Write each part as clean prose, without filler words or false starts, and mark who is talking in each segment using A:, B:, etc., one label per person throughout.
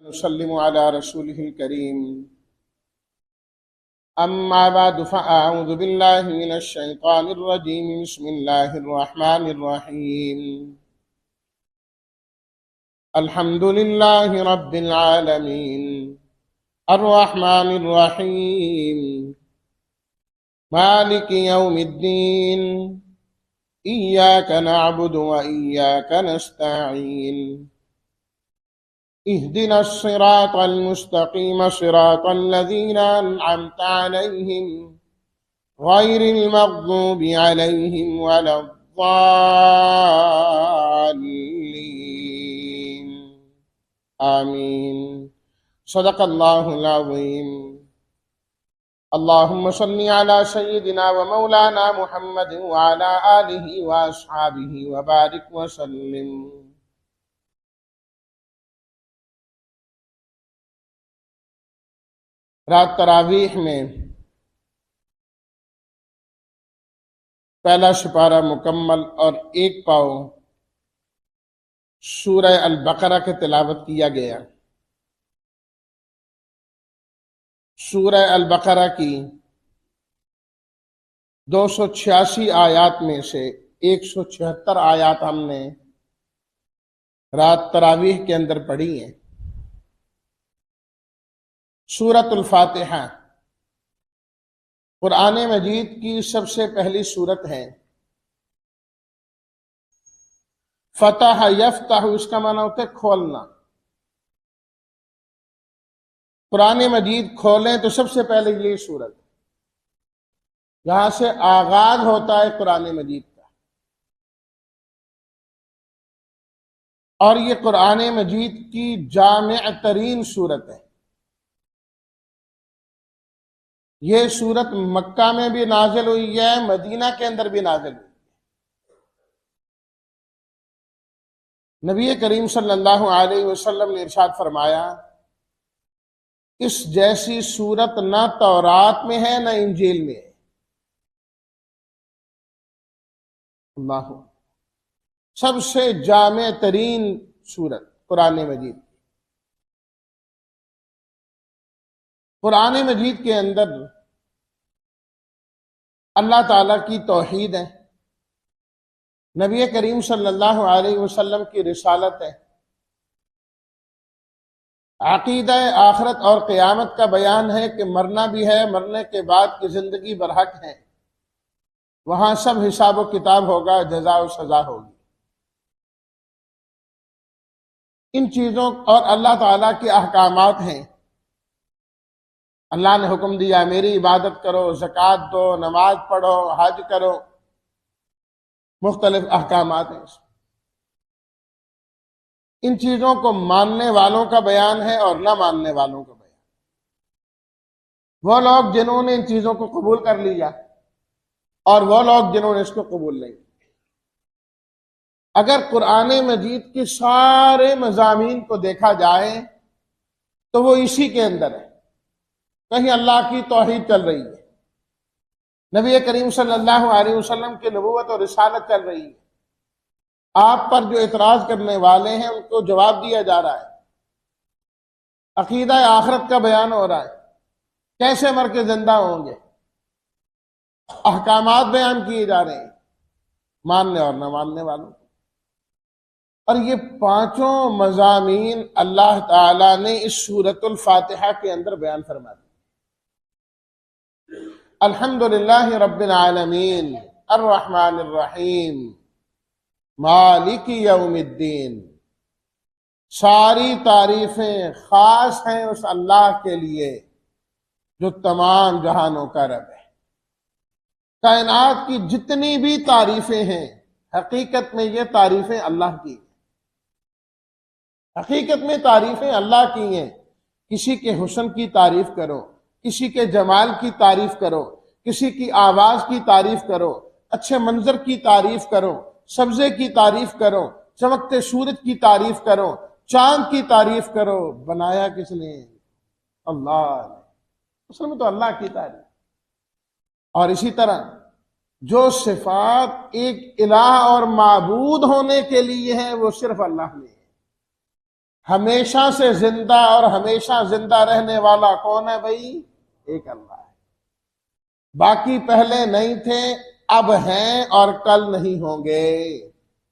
A: نسلم على رسوله الكريم أما بعد فأعوذ بالله من الشيطان الرجيم بسم الله الرحمن الرحيم الحمد لله رب العالمين الرحمن الرحيم مالك يوم الدين إياك نعبد وإياك نستعين اهدنا الصراط المستقيم صراط الذين أنعمت عليهم غير المغضوب عليهم ولا الضالين آمين صدق الله العظيم اللهم صل على سيدنا ومولانا محمد وعلى آله وأصحابه وبارك وسلم۔ رات تراویح میں پہلا سپارہ مکمل اور ایک پاؤ سورہ البقرہ کی تلاوت کیا گیا۔ سورہ البقرہ کی 286 آیات میں سے 176 آیات ہم نے رات تراویح کے اندر پڑھی ہیں۔ سورۃ الفاتحہ قرآن مجید کی سب سے پہلی سورت ہے۔ فتح یفتح اس کا معنی ہوتا ہے کھولنا۔ قرآن مجید کھولیں تو سب سے پہلے یہ سورت یہاں سے آغاز ہوتا ہے قرآن مجید کا، اور یہ قرآن مجید کی جامع ترین سورت ہے۔ یہ سورت مکہ میں بھی نازل ہوئی ہے، مدینہ کے اندر بھی نازل ہوئی ہے۔ نبی کریم صلی اللہ علیہ وسلم نے ارشاد فرمایا، اس جیسی سورت نہ تورات میں ہے نہ انجیل میں ہے۔ اللہ، سب سے جامع ترین سورت قرآن مجید۔ قرآن مجید کے اندر اللہ تعالیٰ کی توحید ہے، نبی کریم صلی اللہ علیہ وسلم کی رسالت ہے، عقیدہ آخرت اور قیامت کا بیان ہے کہ مرنا بھی ہے، مرنے کے بعد کی زندگی برحق ہے، وہاں سب حساب و کتاب ہوگا، جزا و سزا ہوگی۔ ان چیزوں اور اللہ تعالیٰ کے احکامات ہیں۔ اللہ نے حکم دیا میری عبادت کرو، زکوٰۃ دو، نماز پڑھو، حج کرو، مختلف احکامات ہیں۔ ان چیزوں کو ماننے والوں کا بیان ہے اور نہ ماننے والوں کا بیان۔ وہ لوگ جنہوں نے ان چیزوں کو قبول کر لیا اور وہ لوگ جنہوں نے اس کو قبول نہیں۔ اگر قرآن مجید کے سارے مضامین کو دیکھا جائے تو وہ اسی کے اندر ہے۔ کہیں اللہ کی توحید چل رہی ہے، نبی کریم صلی اللہ علیہ وسلم کی نبوت اور رسالت چل رہی ہے، آپ پر جو اعتراض کرنے والے ہیں ان کو جواب دیا جا رہا ہے، عقیدہ آخرت کا بیان ہو رہا ہے، کیسے مر کے زندہ ہوں گے، احکامات بیان کیے جا رہے ہیں ماننے اور نہ ماننے والوں کو۔ اور یہ پانچوں مضامین اللہ تعالیٰ نے اس سورۃ الفاتحہ کے اندر بیان فرما دی۔ الحمدللہ رب العالمین الرحمن الرحیم مالک یوم الدین۔ ساری تعریفیں خاص ہیں اس اللہ کے لیے جو تمام جہانوں کا رب ہے۔ کائنات کی جتنی بھی تعریفیں ہیں حقیقت میں یہ تعریفیں اللہ کی ہیں، حقیقت میں تعریفیں اللہ کی ہیں۔ کسی کے حسن کی تعریف کرو، کسی کے جمال کی تعریف کرو، کسی کی آواز کی تعریف کرو، اچھے منظر کی تعریف کرو، سبزے کی تعریف کرو، چمکتے سورج کی تعریف کرو، چاند کی تعریف کرو۔ بنایا کس نے؟ اللہ نے۔ اصل میں تو اللہ کی تعریف۔ اور اسی طرح جو صفات ایک الہ اور معبود ہونے کے لیے ہیں وہ صرف اللہ میں ہے۔ ہمیشہ سے زندہ اور ہمیشہ زندہ رہنے والا کون ہے بھائی؟ ایک اللہ ہے۔ باقی پہلے نہیں تھے، اب ہیں اور کل نہیں ہوں گے۔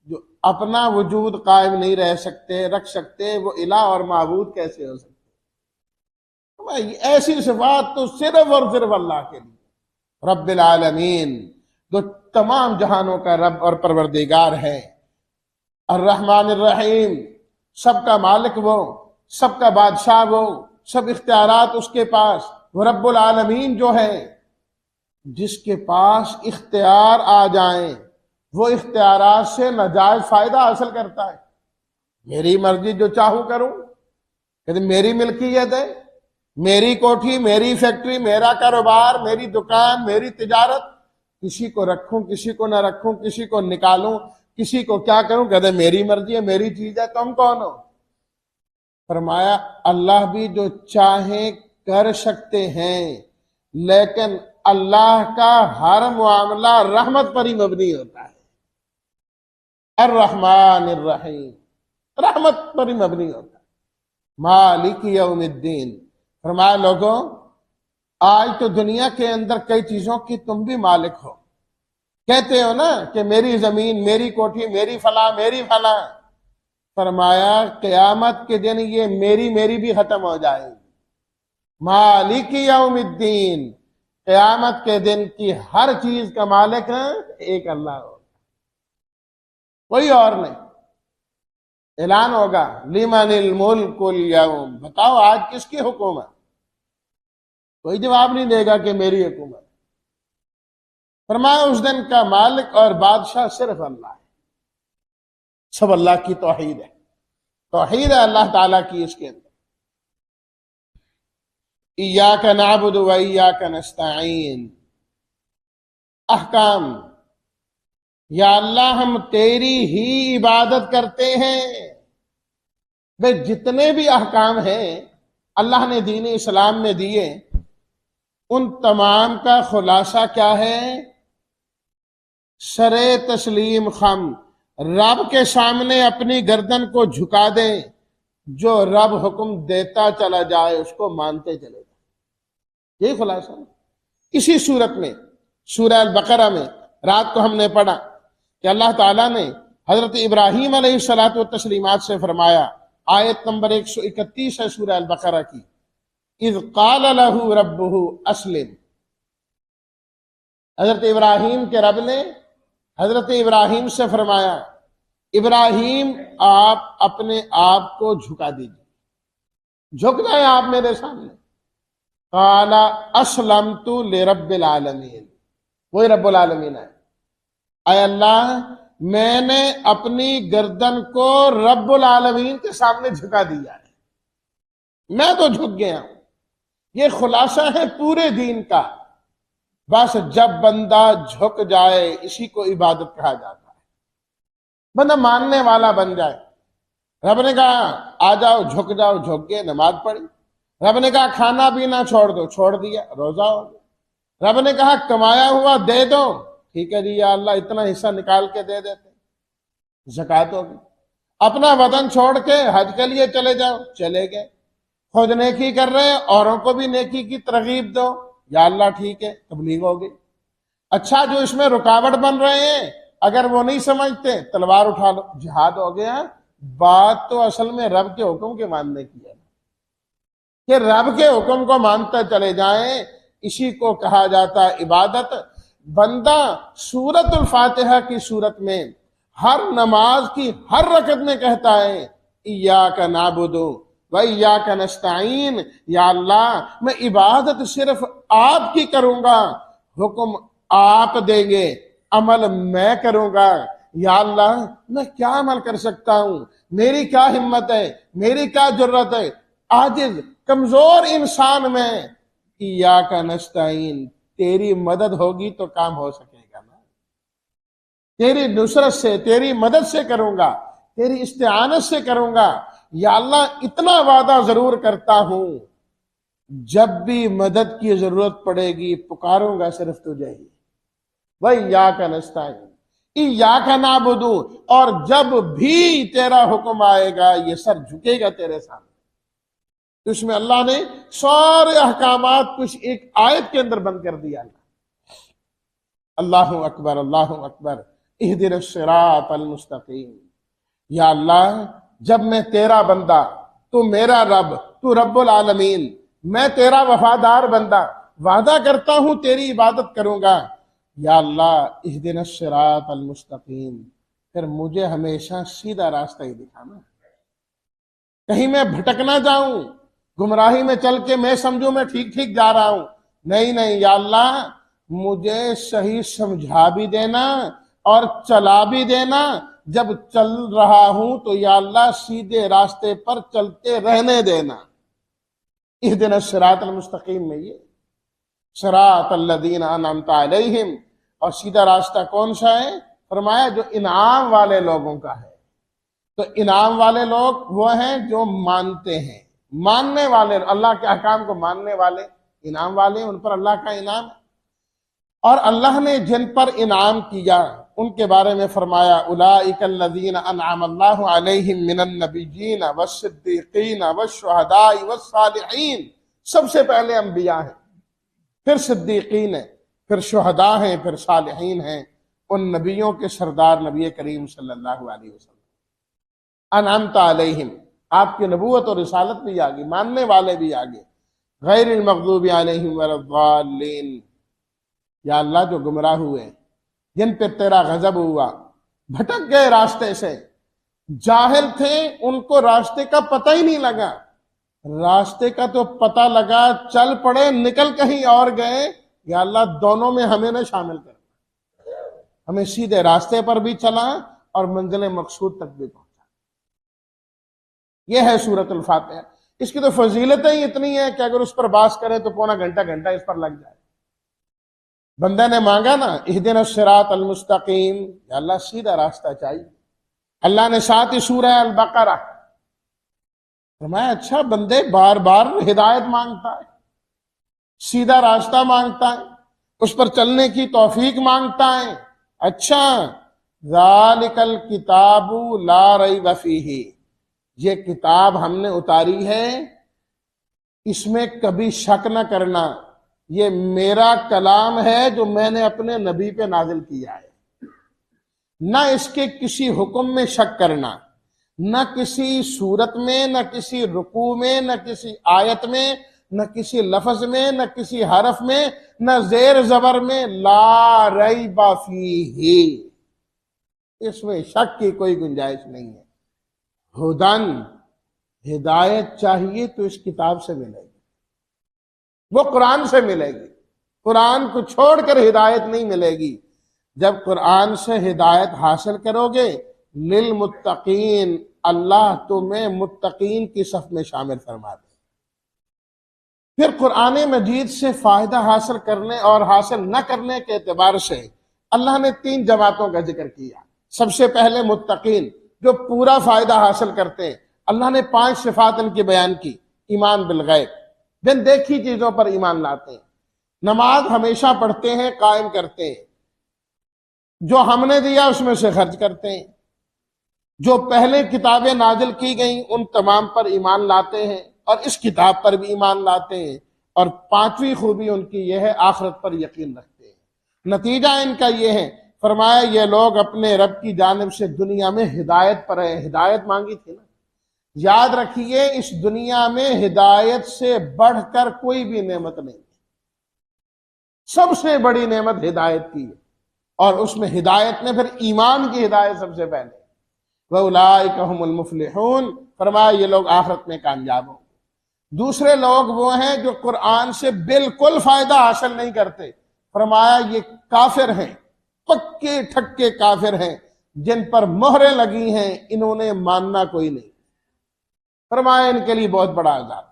A: جو اپنا وجود قائم نہیں رہ سکتے، رکھ سکتے، وہ الہ اور معبود کیسے ہو سکتے؟ ایسی صفات تو صرف اور صرف اللہ کے لیے، رب العالمین، جو تمام جہانوں کا رب اور پروردگار ہے، الرحمن الرحیم، سب کا مالک وہ، سب کا بادشاہ وہ، سب اختیارات اس کے پاس۔ وہ رب العالمین جو ہے، جس کے پاس اختیار آ جائیں وہ اختیارات سے ناجائز فائدہ حاصل کرتا ہے۔ میری مرضی جو چاہوں کروں، کہتے میری ملکیت ہے، میری کوٹھی، میری فیکٹری، میرا کاروبار، میری دکان، میری تجارت، کسی کو رکھوں کسی کو نہ رکھوں، کسی کو نکالوں کسی کو کیا کروں، کہتے میری مرضی ہے، میری چیز ہے، تم کون ہو؟ فرمایا اللہ بھی جو چاہیں کر سکتے ہیں، لیکن اللہ کا ہر معاملہ رحمت پر ہی مبنی ہوتا ہے۔ الرحمن الرحیم، رحمت پر ہی مبنی ہوتا ہے۔ مالک یوم الدین، فرمایا لوگوں آج تو دنیا کے اندر کئی چیزوں کی تم بھی مالک ہو، کہتے ہو نا کہ میری زمین، میری کوٹھی، میری فلاں، میری فلاں۔ فرمایا قیامت کے دن یہ میری بھی ختم ہو جائے گی۔ مالک یوم الدین، قیامت کے دن کی ہر چیز کا مالک ہے ایک اللہ ہوگا، کوئی اور نہیں۔ اعلان ہوگا لمن الملک اليوم، بتاؤ آج کس کی حکومت؟ کوئی جواب نہیں دے گا کہ میری حکومت۔ فرمایا اس دن کا مالک اور بادشاہ صرف اللہ ہے۔ سب اللہ کی توحید ہے، توحید ہے اللہ تعالیٰ کی اس کے اندر۔ ایاک نعبد و ایاک نستعین، احکام، یا اللہ ہم تیری ہی عبادت کرتے ہیں۔ بھئی جتنے بھی احکام ہیں اللہ نے دین اسلام میں دیے، ان تمام کا خلاصہ کیا ہے؟ سر تسلیم خم، رب کے سامنے اپنی گردن کو جھکا دیں، جو رب حکم دیتا چلا جائے اس کو مانتے چلے جائیں، یہی خلاصہ ہے۔ اسی صورت میں سورہ البقرہ میں رات کو ہم نے پڑھا کہ اللہ تعالیٰ نے حضرت ابراہیم علیہ الصلاۃ والتسلیمات سے فرمایا، آیت نمبر 131 ہے سورہ البقرہ کی، اذ قال له ربہ اسلم۔ حضرت ابراہیم کے رب نے حضرت ابراہیم سے فرمایا ابراہیم آپ اپنے آپ کو جھکا دیجیے، جھک جائیں آپ میرے سامنے۔ قال اسلمت لرب العالمین، وہی رب العالمین ہے۔ اے اللہ میں نے اپنی گردن کو رب العالمین کے سامنے جھکا دیا ہے، میں تو جھک گیا ہوں۔ یہ خلاصہ ہے پورے دین کا۔ بس جب بندہ جھک جائے اسی کو عبادت کہا جاتا ہے، بندہ ماننے والا بن جائے۔ رب نے کہا آ جاؤ، جھک جاؤ، جھک گئے، نماز پڑھی۔ رب نے کہا کھانا پینا چھوڑ دو، چھوڑ دیا، روزہ ہو گیا۔ رب نے کہا کمایا ہوا دے دو، ٹھیک ہے جی یا اللہ اتنا حصہ نکال کے دے دیتے، زکوٰۃ ہوگی۔ اپنا وطن چھوڑ کے حج کے لیے چلے جاؤ، چلے گئے۔ خود نیکی کر رہے ہیں، اوروں کو بھی نیکی کی ترغیب دو، یا اللہ ٹھیک ہے، تبلیغ ہوگی۔ اچھا جو اس میں رکاوٹ بن رہے ہیں اگر وہ نہیں سمجھتے تلوار اٹھا لو، جہاد ہو گیا۔ بات تو اصل میں رب کے حکم کے ماننے کی ہے کہ رب کے حکم کو مانتے چلے جائیں، اسی کو کہا جاتا ہے عبادت۔ بندہ سورۃ الفاتحہ کی صورت میں ہر نماز کی ہر رکعت میں کہتا ہے ایاک نعبد و ایاک نستعین، یا اللہ میں عبادت صرف آپ کی کروں گا، حکم آپ دیں گے، عمل میں کروں گا۔ یا اللہ میں کیا عمل کر سکتا ہوں، میری کیا ہمت ہے، میری کیا جرت ہے، عاجز کمزور انسان میں، ایاک نستعین تیری مدد ہوگی تو کام ہو سکے گا نا، تیری نصرت سے، تیری مدد سے کروں گا، تیری استعانت سے کروں گا۔ یا اللہ اتنا وعدہ ضرور کرتا ہوں، جب بھی مدد کی ضرورت پڑے گی پکاروں گا صرف تجھے ہی۔ وَإِيَّاكَ نَسْتَعِينُ، ایاک نعبد، اور جب بھی تیرا حکم آئے گا یہ سر جھکے گا تیرے سامنے۔ تو اس میں اللہ نے سارے احکامات کچھ ایک آیت کے اندر بند کر دیا۔ اللہ اکبر، اللہ اکبر، اہدنا الصراط المستقیم۔ یا اللہ، جب میں تیرا بندہ، تو میرا رب، تو رب العالمین، میں تیرا وفادار بندہ وعدہ کرتا ہوں تیری عبادت کروں گا، یا اللہ اہدنا الصراط المستقیم، پھر مجھے ہمیشہ سیدھا راستہ ہی دکھانا، کہیں میں بھٹک نہ جاؤں، گمراہی میں چل کے میں سمجھوں میں ٹھیک ٹھیک جا رہا ہوں، نہیں یا اللہ مجھے صحیح سمجھا بھی دینا اور چلا بھی دینا، جب چل رہا ہوں تو یا اللہ سیدھے راستے پر چلتے رہنے دینا۔ اہدنا الصراط المستقیم میں یہ صراط الذین انعمت علیہم، اور سیدھا راستہ کون سا ہے؟ فرمایا جو انعام والے لوگوں کا ہے۔ تو انعام والے لوگ وہ ہیں جو مانتے ہیں، ماننے والے، اللہ کے احکام کو ماننے والے انعام والے، ان پر اللہ کا انعام ہے۔ اور اللہ نے جن پر انعام کیا ان کے بارے میں فرمایا اولئک الذین انعم اللہ علیہم من النبیین والصدیقین والشہداء والصالحین۔ سب سے پہلے انبیاء ہیں، پھر صدیقین ہیں، پھر شہداء ہیں، پھر صالحین ہیں، ان نبیوں کے سردار نبی کریم صلی اللہ علیہ وسلم۔ انعمت علیہم، آپ کی نبوت اور رسالت بھی آگے، ماننے والے بھی آگے، غیر المغضوب علیہم ولا الضالین، یا اللہ جو گمراہ ہوئے، جن پہ تیرا غضب ہوا، بھٹک گئے راستے سے، جاہل تھے، ان کو راستے کا پتہ ہی نہیں لگا، راستے کا تو پتہ لگا، چل پڑے، نکل کہیں اور گئے، یا اللہ دونوں میں ہمیں نہ شامل کر، ہمیں سیدھے راستے پر بھی چلا اور منزل مقصود تک بھی پہنچا۔ یہ ہے سورۃ الفاتحہ۔ اس کی تو فضیلتیں ہی اتنی ہیں کہ اگر اس پر بحث کریں تو پونا گھنٹہ اس پر لگ جائے۔ بندہ نے مانگا نا اہدنا الصراط المستقیم، یا اللہ سیدھا راستہ چاہیے۔ اللہ نے ساتھ ہی سورہ البقرہ فرمایا اچھا بندے بار بار ہدایت مانگتا ہے، سیدھا راستہ مانگتا ہے، اس پر چلنے کی توفیق مانگتا ہے، اچھا ذالک الکتاب لا ریب فیہ، یہ کتاب ہم نے اتاری ہے، اس میں کبھی شک نہ کرنا، یہ میرا کلام ہے جو میں نے اپنے نبی پہ نازل کیا ہے، نہ اس کے کسی حکم میں شک کرنا، نہ کسی صورت میں، نہ کسی رکوع میں، نہ کسی آیت میں، نہ کسی لفظ میں، نہ کسی حرف میں، نہ زیر زبر میں، لا ریب فیہ، اس میں شک کی کوئی گنجائش نہیں ہے۔ ہدن، ہدایت چاہیے تو اس کتاب سے ملے گی، وہ قرآن سے ملے گی، قرآن کو چھوڑ کر ہدایت نہیں ملے گی۔ جب قرآن سے ہدایت حاصل کرو گے، للمتقین، اللہ تمہیں متقین کی صف میں شامل فرما دے۔ پھر قرآن مجید سے فائدہ حاصل کرنے اور حاصل نہ کرنے کے اعتبار سے اللہ نے 3 جماعتوں کا ذکر کیا۔ سب سے پہلے متقین جو پورا فائدہ حاصل کرتے ہیں، اللہ نے 5 صفات ان کی بیان کی۔ ایمان بالغیب، بن دیکھی چیزوں پر ایمان لاتے ہیں، نماز ہمیشہ پڑھتے ہیں، قائم کرتے ہیں، جو ہم نے دیا اس میں سے خرچ کرتے ہیں، جو پہلے کتابیں نازل کی گئیں ان تمام پر ایمان لاتے ہیں اور اس کتاب پر بھی ایمان لاتے ہیں، اور 5ویں خوبی ان کی یہ ہے آخرت پر یقین رکھتے ہیں۔ نتیجہ ان کا یہ ہے، فرمایا یہ لوگ اپنے رب کی جانب سے دنیا میں ہدایت پر ہیں، ہدایت مانگی تھی نا، یاد رکھیے اس دنیا میں ہدایت سے بڑھ کر کوئی بھی نعمت نہیں، سب سے بڑی نعمت ہدایت کی ہے، اور اس میں ہدایت میں پھر ایمان کی ہدایت سب سے پہلے، وَأُولَٰئِكَ هُمُ الْمُفْلِحُونَ، فرمایا یہ لوگ آخرت میں کامیاب ہوں۔ دوسرے لوگ وہ ہیں جو قرآن سے بالکل فائدہ حاصل نہیں کرتے، فرمایا یہ کافر ہیں، پکے ٹھکے کافر ہیں، جن پر مہریں لگی ہیں، انہوں نے ماننا کوئی نہیں، فرمایا ان کے لیے بہت بڑا عذاب۔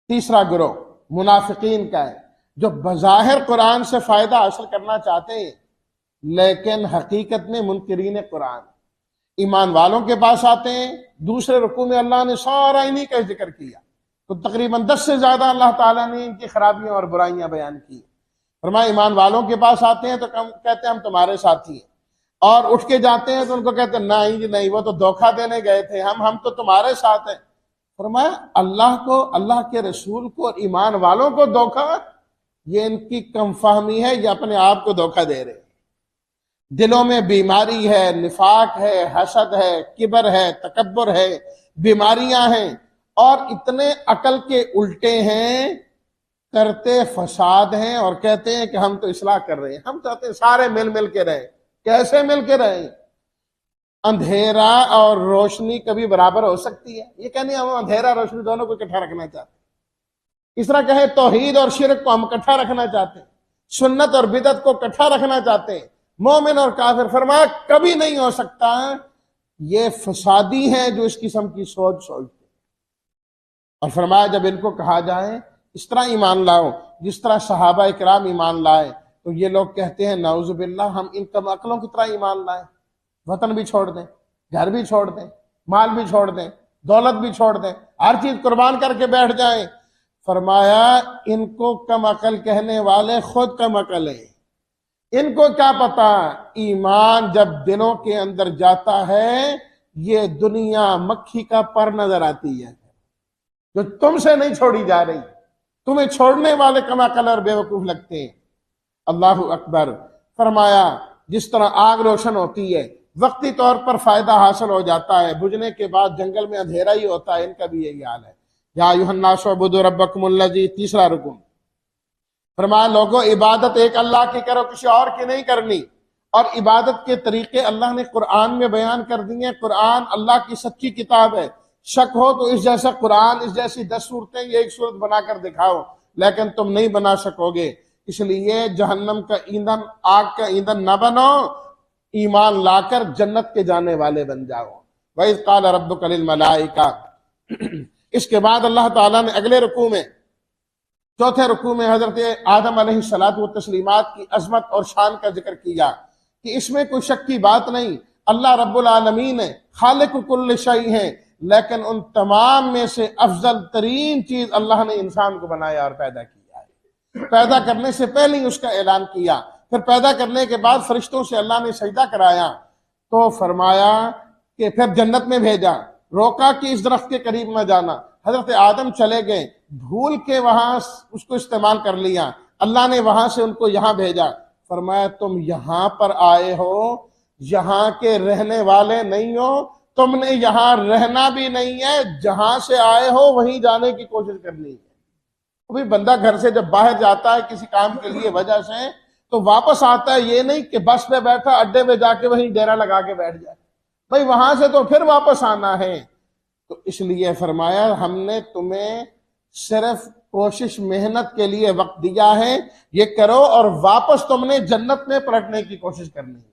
A: تیسرا گروہ منافقین کا ہے، جو بظاہر قرآن سے فائدہ حاصل کرنا چاہتے ہیں لیکن حقیقت میں منکرین قرآن، ایمان والوں کے پاس آتے ہیں۔ دوسرے رکوع میں اللہ نے سارا انہی کا ذکر کیا، تو تقریباً 10 سے زیادہ اللہ تعالیٰ نے ان کی خرابیاں اور برائیاں بیان کی۔ فرمایا ایمان والوں کے پاس آتے ہیں تو کہتے ہیں ہم تمہارے ساتھی ہیں، اور اٹھ کے جاتے ہیں تو ان کو کہتے ہیں نہیں جی نہیں، وہ تو دھوکہ دینے گئے تھے، ہم تو تمہارے ساتھ ہیں۔ فرمایا اللہ کو، اللہ کے رسول کو اور ایمان والوں کو دھوکہ، یہ ان کی کم فہمی ہے، یہ اپنے آپ کو دھوکہ دے رہے ہیں۔ دلوں میں بیماری ہے، نفاق ہے، حسد ہے، کبر ہے، تکبر ہے، بیماریاں ہیں، اور اتنے عقل کے الٹے ہیں، کرتے فساد ہیں، اور کہتے ہیں کہ ہم تو اصلاح کر رہے ہیں۔ ہم چاہتے ہیں سارے مل مل کے رہیں۔ کیسے مل کے رہیں؟ اندھیرا اور روشنی کبھی برابر ہو سکتی ہے؟ یہ کہنے ہم اندھیرا روشنی دونوں کو اکٹھا رکھنا چاہتے ہیں۔ اس طرح کہے توحید اور شرک کو ہم اکٹھا رکھنا چاہتے ہیں، سنت اور بدعت کو اکٹھا رکھنا چاہتے ہیں، مومن اور کافر۔ فرمایا کبھی نہیں ہو سکتا، یہ فسادی ہیں جو اس قسم کی سوچ سوچتے ہیں۔ اور فرمایا جب ان کو کہا جائے اس طرح ایمان لاؤ جس طرح صحابہ کرام ایمان لائے، تو یہ لوگ کہتے ہیں نعوذ باللہ ہم ان کم عقلوں کی طرح ایمان لائیں، وطن بھی چھوڑ دیں، گھر بھی چھوڑ دیں، مال بھی چھوڑ دیں، دولت بھی چھوڑ دیں، ہر چیز قربان کر کے بیٹھ جائیں۔ فرمایا ان کو کم عقل کہنے والے خود کم عقل ہیں۔ ان کو کیا پتا ایمان جب دلوں کے اندر جاتا ہے یہ دنیا مکھی کا پر نظر آتی ہے جو تم سے نہیں چھوڑی جا رہی، تمہیں چھوڑنے والے کم عقل اور بے وقوف لگتے ہیں۔ اللہ اکبر۔ فرمایا جس طرح آگ روشن ہوتی ہے، وقتی طور پر فائدہ حاصل ہو جاتا ہے، بجھنے کے بعد جنگل میں اندھیرا ہی ہوتا ہے، ان کا بھی یہی حال ہے۔ یا ایھا الناس اعبدوا ربکم الذی، تیسرا رکن۔ فرمایا لوگوں عبادت ایک اللہ کی کرو، کسی اور کی نہیں کرنی۔ اور عبادت کے طریقے اللہ نے قرآن میں بیان کر دیے۔ قرآن اللہ کی سچی کتاب ہے، شک ہو تو اس جیسا قرآن، اس جیسی 10 صورتیں یہ ایک صورت بنا کر دکھاؤ، لیکن تم نہیں بنا سکو گے۔ اس لیے جہنم کا ایندھن، آگ کا ایندھن نہ بنو، ایمان لا کر جنت کے جانے والے بن جاؤ۔ وَإِذْ قَالَ رَبُّكَ لِلْمَلَائِكَةِ۔ اس کے بعد اللہ تعالیٰ نے اگلے رکوع میں، چوتھے رکوع میں حضرت آدم علیہ الصلوۃ والتسلیمات کی عظمت اور شان کا ذکر کیا کہ اس میں کوئی شک کی بات نہیں، اللہ رب العالمین ہے، خالق کل شیء ہے، لیکن ان تمام میں سے افضل ترین چیز اللہ نے انسان کو بنایا اور پیدا کیا ہے۔ پیدا کرنے سے پہلے ہی اس کا اعلان کیا، پھر پیدا کرنے کے بعد فرشتوں سے اللہ نے سجدہ کرایا، تو فرمایا کہ پھر جنت میں بھیجا، روکا کہ اس درخت کے قریب نہ جانا۔ حضرت آدم چلے گئے، بھول کے وہاں اس کو استعمال کر لیا، اللہ نے وہاں سے ان کو یہاں بھیجا۔ فرمایا تم یہاں پر آئے ہو، یہاں کے رہنے والے نہیں ہو، تم نے یہاں رہنا بھی نہیں ہے، جہاں سے آئے ہو وہیں جانے کی کوشش کرنی ہے۔ ابھی بندہ گھر سے جب باہر جاتا ہے کسی کام کے لیے وجہ سے، تو واپس آتا ہے، یہ نہیں کہ بس پہ بیٹھا اڈے پہ جا کے وہیں ڈیرا لگا کے بیٹھ جائے، بھائی وہاں سے تو پھر واپس آنا ہے۔ تو اس لیے فرمایا ہم نے تمہیں صرف کوشش محنت کے لیے وقت دیا ہے، یہ کرو، اور واپس تم نے جنت میں پلٹنے کی کوشش کرنی ہے۔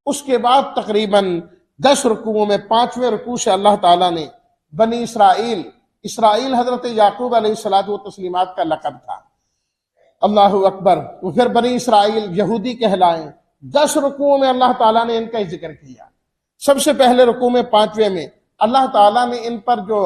A: اس کے بعد تقریباً 10 رکوعوں میں 5ویں رکوع سے اللہ تعالیٰ نے بنی اسرائیل حضرت یعقوب علیہ الصلوۃ والتسلیمات کا لقب تھا، اللہ اکبر، تو پھر بنی اسرائیل یہودی کہلائیں۔ 10 رکوعوں میں اللہ تعالیٰ نے ان کا ذکر کیا۔ سب سے پہلے رکوع میں 5ویں میں اللہ تعالیٰ نے ان پر جو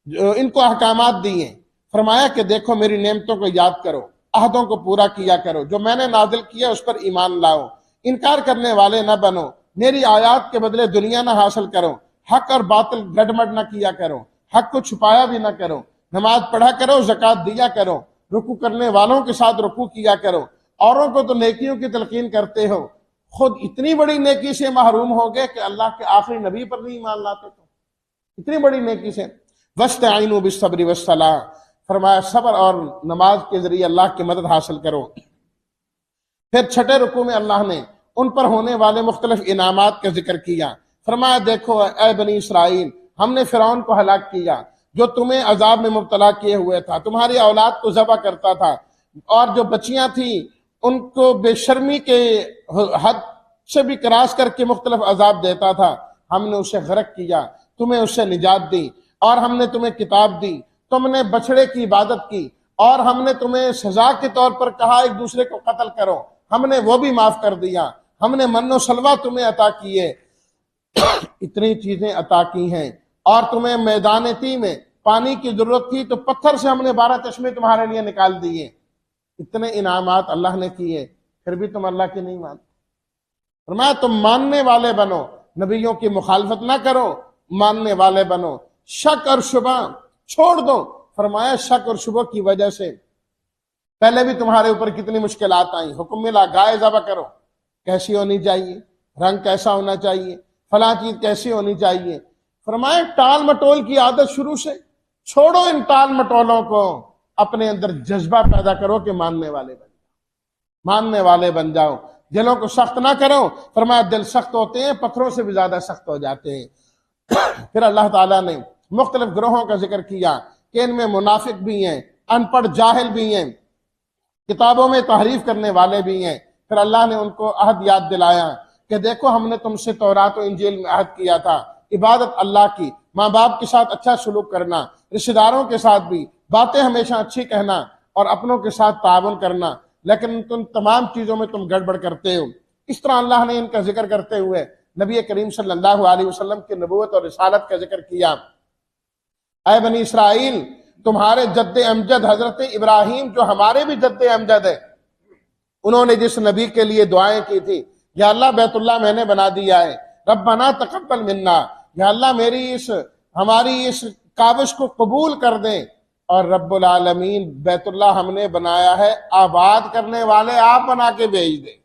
A: ان کو احکامات دیے، فرمایا کہ دیکھو میری نعمتوں کو یاد کرو، عہدوں کو پورا کیا کرو، جو میں نے نازل کیا اس پر ایمان لاؤ، انکار کرنے والے نہ بنو، میری آیات کے بدلے دنیا نہ حاصل کرو، حق اور باطل گڈمڈ نہ کیا کرو، حق کو چھپایا بھی نہ کرو، نماز پڑھا کرو، زکوٰۃ دیا کرو، رکوع کرنے والوں کے ساتھ رکوع کیا کرو، اوروں کو تو نیکیوں کی تلقین کرتے ہو، خود اتنی بڑی نیکی سے محروم ہو گئے کہ اللہ کے آخری نبی پر نہیں ایمان لاتے، تو اتنی بڑی نیکی سے۔ وَاسْتَعِینُوا بِالصَّبْرِ وَالصَّلَاةِ، فرمایا صبر اور نماز کے ذریعے اللہ کی مدد حاصل کرو۔ پھر 6 رکوع میں اللہ نے ان پر ہونے والے مختلف انعامات کا ذکر کیا، فرمایا دیکھو اے بنی اسرائیل، ہم نے فرعون کو ہلاک کیا جو تمہیں عذاب میں مبتلا کیے ہوئے تھا، تمہاری اولاد کو ذبح کرتا تھا، اور جو بچیاں تھیں ان کو بے شرمی کے حد سے بھی کراس کر کے مختلف عذاب دیتا تھا، ہم نے اسے غرق کیا، تمہیں اس سے نجات دی، اور ہم نے تمہیں کتاب دی، تم نے بچڑے کی عبادت کی، اور ہم نے تمہیں سزا کے طور پر کہا ایک دوسرے کو قتل کرو، ہم نے وہ بھی معاف کر دیا، ہم نے من و سلوہ تمہیں عطا کیے، اتنی چیزیں عطا کی ہیں، اور تمہیں میدان تی میں پانی کی ضرورت تھی تو پتھر سے ہم نے 12 چشمے تمہارے لیے نکال دیے۔ اتنے انعامات اللہ نے کیے، پھر بھی تم اللہ کی نہیں مانتے۔ فرمایا تم ماننے والے بنو، نبیوں کی مخالفت نہ کرو، ماننے والے بنو، شک اور شبہ چھوڑ دو۔ فرمایا شک اور شبہ کی وجہ سے پہلے بھی تمہارے اوپر کتنی مشکلات آئیں، حکم ملا گائے ذبح کرو، کیسی ہونی چاہیے، رنگ کیسا ہونا چاہیے، فلاں چیز کیسی ہونی چاہیے۔ فرمایا ٹال مٹول کی عادت شروع سے چھوڑو، ان ٹال مٹولوں کو، اپنے اندر جذبہ پیدا کرو کہ ماننے والے بن جاؤ، ماننے والے بن جاؤ، دلوں کو سخت نہ کرو۔ فرمایا دل سخت ہوتے ہیں، پتھروں سے بھی زیادہ سخت ہو جاتے ہیں۔ پھر اللہ تعالیٰ نے مختلف گروہوں کا ذکر کیا کہ ان میں منافق بھی ہیں، ان پڑھ جاہل بھی ہیں، کتابوں میں تحریف کرنے والے بھی ہیں۔ پھر اللہ نے ان کو عہد یاد دلایا کہ دیکھو ہم نے تم سے تورات و انجیل میں عہد کیا تھا، عبادت اللہ کی، ماں باپ کے ساتھ اچھا سلوک کرنا، رشتہ داروں کے ساتھ بھی باتیں ہمیشہ اچھی کہنا اور اپنوں کے ساتھ تعاون کرنا، لیکن تم تمام چیزوں میں تم گڑبڑ کرتے ہو۔ اس طرح اللہ نے ان کا ذکر کرتے ہوئے نبی کریم صلی اللہ علیہ وسلم کی نبوت اور رسالت کا ذکر کیا۔ اے بنی اسرائیل، تمہارے جد امجد حضرت ابراہیم جو ہمارے بھی جد امجد ہے، انہوں نے جس نبی کے لیے دعائیں کی تھی، یا اللہ بیت اللہ میں نے بنا دیا ہے، ربنا تقبل منا، یا اللہ ہماری اس کاوش کو قبول کر دیں، اور رب العالمین بیت اللہ ہم نے بنایا ہے، آباد کرنے والے آپ بنا کے بھیج دیں۔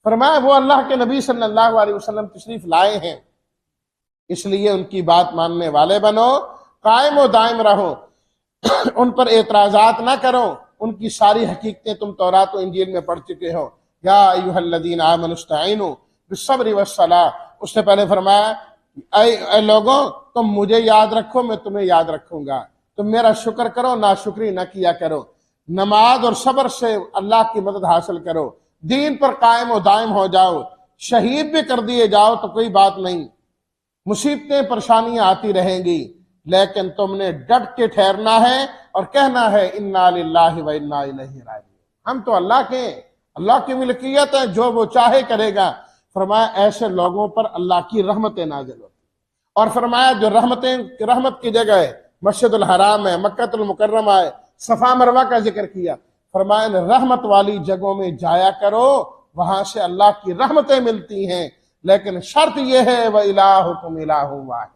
A: فرمایا وہ اللہ کے نبی صلی اللہ علیہ وسلم تشریف لائے ہیں، اس لیے ان کی بات ماننے والے بنو، قائم و دائم رہو، ان پر اعتراضات نہ کرو، ان کی ساری حقیقتیں تم تورات و انجیل میں پڑھ چکے ہو۔ یا ایھا الذین آمنوا استعینوا بالصبر والصلاۃ، اس سے پہلے فرمایا اے لوگوں تم مجھے یاد رکھو، میں تمہیں یاد رکھوں گا، تم میرا شکر کرو، ناشکری نہ کیا کرو، نماز اور صبر سے اللہ کی مدد حاصل کرو، دین پر قائم و دائم ہو جاؤ، شہید بھی کر دیے جاؤ تو کوئی بات نہیں، مصیبتیں پریشانیاں آتی رہیں گی، لیکن تم نے ڈٹ کے ٹھہرنا ہے اور کہنا ہے انا للہ و انا الیہ راجعون، ہم تو اللہ کی ملکیت ہے، جو وہ چاہے کرے گا۔ فرمایا ایسے لوگوں پر اللہ کی رحمتیں نازل ہوتی، اور فرمایا جو رحمت کی جگہ ہے، مسجد الحرام ہے، مکہ المکرمہ ہے، صفا مروہ کا ذکر کیا، فرمایا رحمت والی جگہوں میں جایا کرو، وہاں سے اللہ کی رحمتیں ملتی ہیں، لیکن شرط یہ ہے وَإِلَٰهُكُمْ إِلَٰهٌ وَاحِدٌ،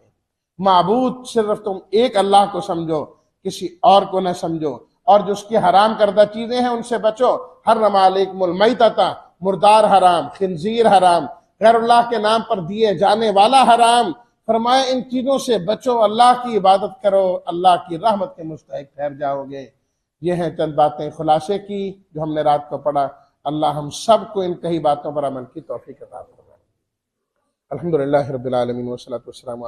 A: معبود صرف تم ایک اللہ کو سمجھو، کسی اور کو نہ سمجھو، اور جو اس کی حرام کردہ چیزیں ہیں ان سے بچو۔ حرم علیکم المیتۃ، مردار حرام، خنزیر حرام، غیر اللہ کے نام پر دیے جانے والا حرام۔ فرمایا ان چیزوں سے بچو، اللہ کی عبادت کرو، اللہ کی رحمت کے مستحق ٹھہر جاؤ گے۔ یہ ہیں چند باتیں خلاصے کی جو ہم نے رات کو پڑھا۔ اللہ ہم سب کو ان کئی باتوں پر عمل کی توفیق عطا فرمائے۔ الحمدللہ رب العالمین والصلاۃ والسلام